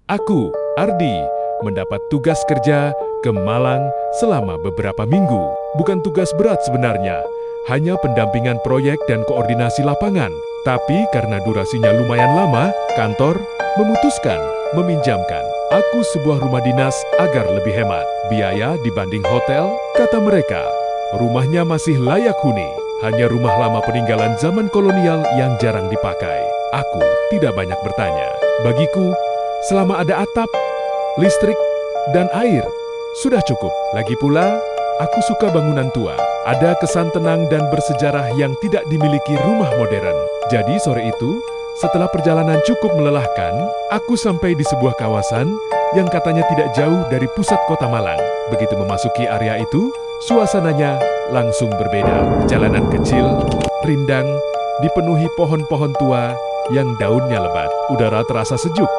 Aku, Ardi, mendapat tugas kerja ke Malang selama beberapa minggu. Bukan tugas berat sebenarnya, hanya pendampingan proyek dan koordinasi lapangan. Tapi karena durasinya lumayan lama, kantor memutuskan meminjamkan aku sebuah rumah dinas agar lebih hemat biaya dibanding hotel, kata mereka. Rumahnya masih layak huni, hanya rumah lama peninggalan zaman kolonial yang jarang dipakai. Aku tidak banyak bertanya. Bagiku, selama ada atap, listrik, dan air, sudah cukup. Lagi pula, aku suka bangunan tua. Ada kesan tenang dan bersejarah yang tidak dimiliki rumah modern. Jadi sore itu, setelah perjalanan cukup melelahkan, aku sampai di sebuah kawasan yang katanya tidak jauh dari pusat kota Malang. Begitu memasuki area itu, suasananya langsung berbeda. Jalanan kecil, rindang, dipenuhi pohon-pohon tua yang daunnya lebat. Udara terasa sejuk,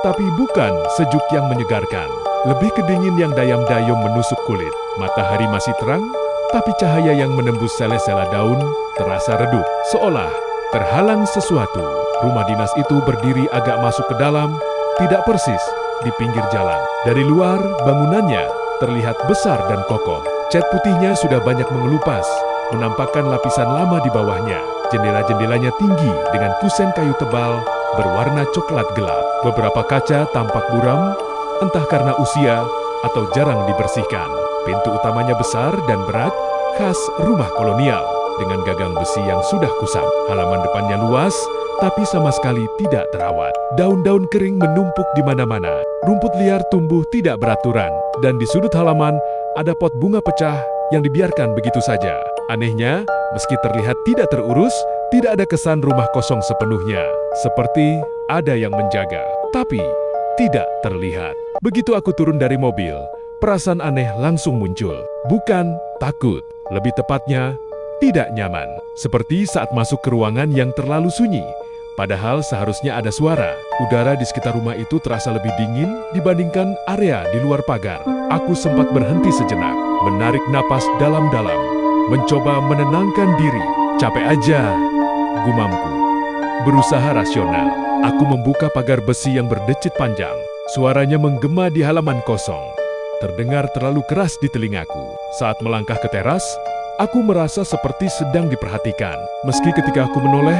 tapi bukan sejuk yang menyegarkan. Lebih ke dingin yang dayam-dayum menusuk kulit. Matahari masih terang, tapi cahaya yang menembus sela-sela daun terasa redup, seolah terhalang sesuatu. Rumah dinas itu berdiri agak masuk ke dalam, tidak persis di pinggir jalan. Dari luar, bangunannya terlihat besar dan kokoh. Cat putihnya sudah banyak mengelupas, menampakkan lapisan lama di bawahnya. Jendela-jendelanya tinggi dengan kusen kayu tebal berwarna coklat gelap. Beberapa kaca tampak buram, entah karena usia atau jarang dibersihkan. Pintu utamanya besar dan berat, khas rumah kolonial, dengan gagang besi yang sudah kusam. Halaman depannya luas, tapi sama sekali tidak terawat. Daun-daun kering menumpuk di mana-mana. Rumput liar tumbuh tidak beraturan, dan di sudut halaman ada pot bunga pecah yang dibiarkan begitu saja. Anehnya, meski terlihat tidak terurus, tidak ada kesan rumah kosong sepenuhnya. Seperti ada yang menjaga, tapi tidak terlihat. Begitu aku turun dari mobil, perasaan aneh langsung muncul. Bukan takut, lebih tepatnya tidak nyaman. Seperti saat masuk ke ruangan yang terlalu sunyi. Padahal seharusnya ada suara. Udara di sekitar rumah itu terasa lebih dingin dibandingkan area di luar pagar. Aku sempat berhenti sejenak, menarik napas dalam-dalam, mencoba menenangkan diri. Capek aja, gumamku. Berusaha rasional, aku membuka pagar besi yang berdecit panjang. Suaranya menggema di halaman kosong. Terdengar terlalu keras di telingaku. Saat melangkah ke teras, aku merasa seperti sedang diperhatikan. Meski ketika aku menoleh,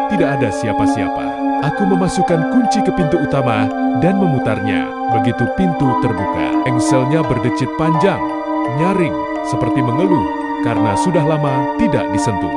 tidak ada siapa-siapa. Aku memasukkan kunci ke pintu utama dan memutarnya. Begitu pintu terbuka, engselnya berdecit panjang, nyaring, seperti mengeluh karena sudah lama tidak disentuh.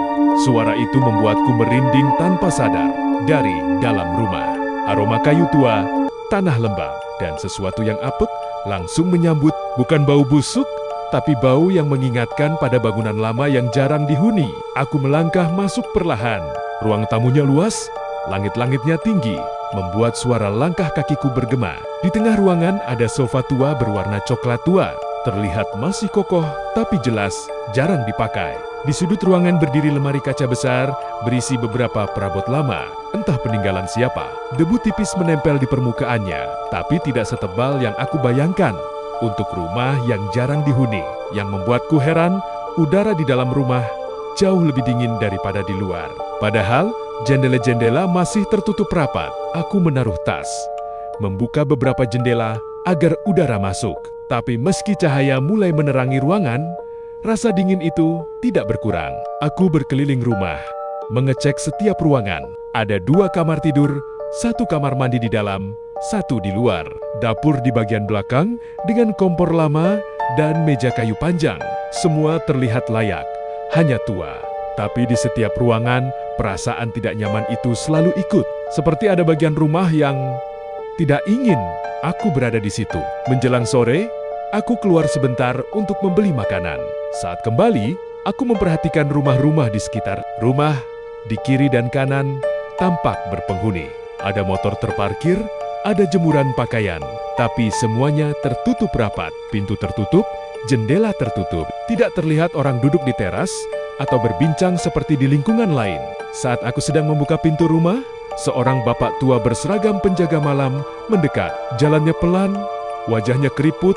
Suara itu membuatku merinding tanpa sadar dari dalam rumah. Aroma kayu tua, tanah lembab, dan sesuatu yang apek langsung menyambut. Bukan bau busuk, tapi bau yang mengingatkan pada bangunan lama yang jarang dihuni. Aku melangkah masuk perlahan. Ruang tamunya luas, langit-langitnya tinggi, membuat suara langkah kakiku bergema. Di tengah ruangan ada sofa tua berwarna coklat tua. Terlihat masih kokoh, tapi jelas jarang dipakai. Di sudut ruangan berdiri lemari kaca besar, berisi beberapa perabot lama, entah peninggalan siapa. Debu tipis menempel di permukaannya, tapi tidak setebal yang aku bayangkan. Untuk rumah yang jarang dihuni, yang membuatku heran, udara di dalam rumah jauh lebih dingin daripada di luar. Padahal, jendela-jendela masih tertutup rapat. Aku menaruh tas, membuka beberapa jendela agar udara masuk. Tapi meski cahaya mulai menerangi ruangan, rasa dingin itu tidak berkurang. Aku berkeliling rumah, mengecek setiap ruangan. Ada 2 kamar tidur, 1 kamar mandi di dalam, 1 di luar. Dapur di bagian belakang dengan kompor lama dan meja kayu panjang. Semua terlihat layak, hanya tua. Tapi di setiap ruangan, perasaan tidak nyaman itu selalu ikut. Seperti ada bagian rumah yang tidak ingin aku berada di situ. Menjelang sore, aku keluar sebentar untuk membeli makanan. Saat kembali, aku memperhatikan rumah-rumah di sekitar. Rumah di kiri dan kanan tampak berpenghuni. Ada motor terparkir, ada jemuran pakaian, tapi semuanya tertutup rapat. Pintu tertutup, jendela tertutup. Tidak terlihat orang duduk di teras atau berbincang seperti di lingkungan lain. Saat aku sedang membuka pintu rumah, seorang bapak tua berseragam penjaga malam mendekat. Jalannya pelan, wajahnya keriput,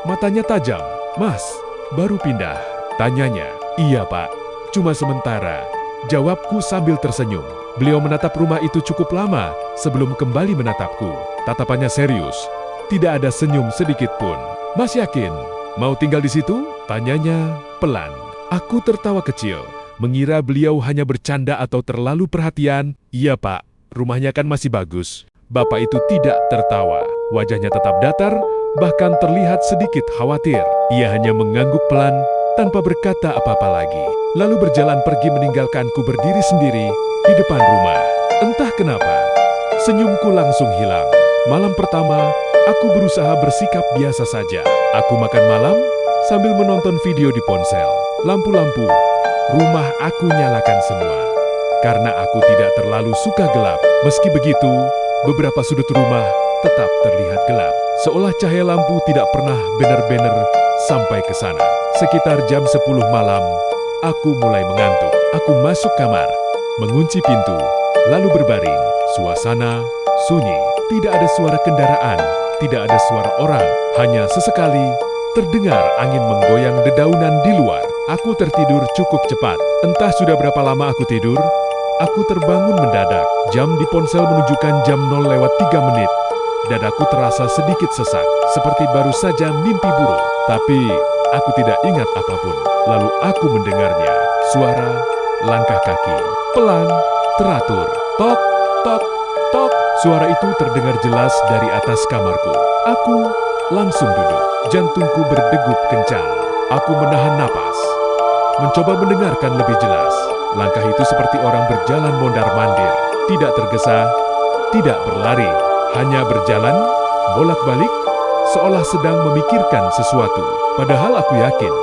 matanya tajam. "Mas, baru pindah?" tanyanya. "Iya, Pak. Cuma sementara. Jawabku sambil tersenyum. Beliau menatap rumah itu cukup lama sebelum kembali menatapku. Tatapannya serius. Tidak ada senyum sedikit pun. Mas yakin? Mau tinggal di situ? Tanyanya pelan. Aku tertawa kecil, mengira beliau hanya bercanda atau terlalu perhatian. Iya pak, rumahnya kan masih bagus. Bapak itu tidak tertawa. Wajahnya tetap datar, bahkan terlihat sedikit khawatir. Ia hanya mengangguk pelan, tanpa berkata apa-apa lagi. Lalu berjalan pergi meninggalkanku berdiri sendiri di depan rumah. Entah kenapa, senyumku langsung hilang. Malam pertama, aku berusaha bersikap biasa saja. Aku makan malam sambil menonton video di ponsel. Lampu-lampu rumah aku nyalakan semua. Karena aku tidak terlalu suka gelap. Meski begitu, beberapa sudut rumah tetap terlihat gelap. Seolah cahaya lampu tidak pernah benar-benar sampai ke sana. Sekitar jam 10 malam, aku mulai mengantuk. Aku masuk kamar, mengunci pintu, lalu berbaring. Suasana sunyi. Tidak ada suara kendaraan, tidak ada suara orang. Hanya sesekali terdengar angin menggoyang dedaunan di luar. Aku tertidur cukup cepat. Entah sudah berapa lama aku tidur, aku terbangun mendadak. Jam di ponsel menunjukkan jam 0:03. Dadaku terasa sedikit sesak, seperti baru saja mimpi buruk. Tapi aku tidak ingat apapun. Lalu aku mendengarnya. Suara langkah kaki. Pelan, teratur. Tok, tok, tok. Suara itu terdengar jelas dari atas kamarku. Aku langsung duduk. Jantungku berdegup kencang. Aku menahan napas, mencoba mendengarkan lebih jelas. Langkah itu seperti orang berjalan mondar-mandir. Tidak tergesa, tidak berlari. Hanya berjalan, bolak-balik, seolah sedang memikirkan sesuatu. Padahal aku yakin,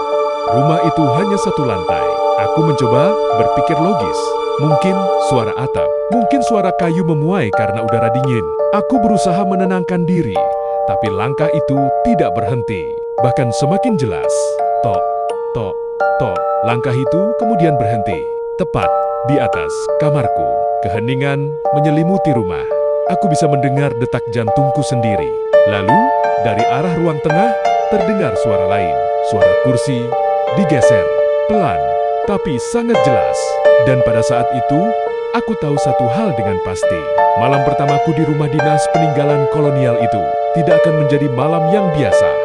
rumah itu hanya satu lantai. Aku mencoba berpikir logis. Mungkin suara atap, mungkin suara kayu memuai karena udara dingin. Aku berusaha menenangkan diri, tapi langkah itu tidak berhenti. Bahkan semakin jelas. Tok, tok, tok. Langkah itu kemudian berhenti. Tepat di atas kamarku. Keheningan menyelimuti rumah. Aku bisa mendengar detak jantungku sendiri. Lalu, dari arah ruang tengah, terdengar suara lain. Suara kursi digeser, pelan, tapi sangat jelas. Dan pada saat itu, aku tahu satu hal dengan pasti. Malam pertamaku di rumah dinas peninggalan kolonial itu tidak akan menjadi malam yang biasa.